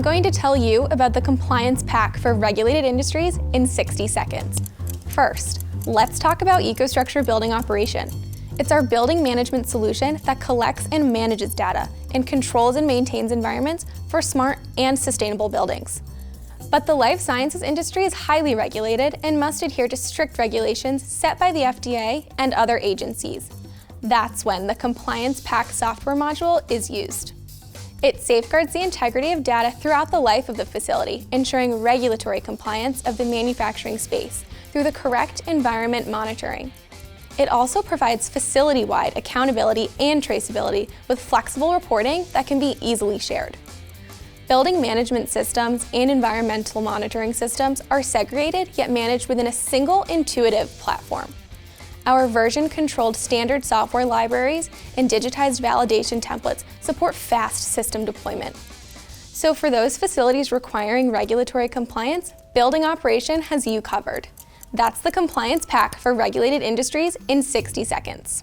I'm going to tell you about the compliance pack for regulated industries in 60 seconds. First, let's talk about EcoStruxure Building Operation. It's our building management solution that collects and manages data and controls and maintains environments for smart and sustainable buildings. But the life sciences industry is highly regulated and must adhere to strict regulations set by the FDA and other agencies. That's when the Compliance Pack software module is used. It safeguards the integrity of data throughout the life of the facility, ensuring regulatory compliance of the manufacturing space through the correct environment monitoring. It also provides facility-wide accountability and traceability with flexible reporting that can be easily shared. Building management systems and environmental monitoring systems are segregated yet managed within a single intuitive platform. Our version-controlled standard software libraries and digitized validation templates support fast system deployment. So for those facilities requiring regulatory compliance, Building Operation has you covered. That's the Compliance Pack for regulated industries in 60 seconds.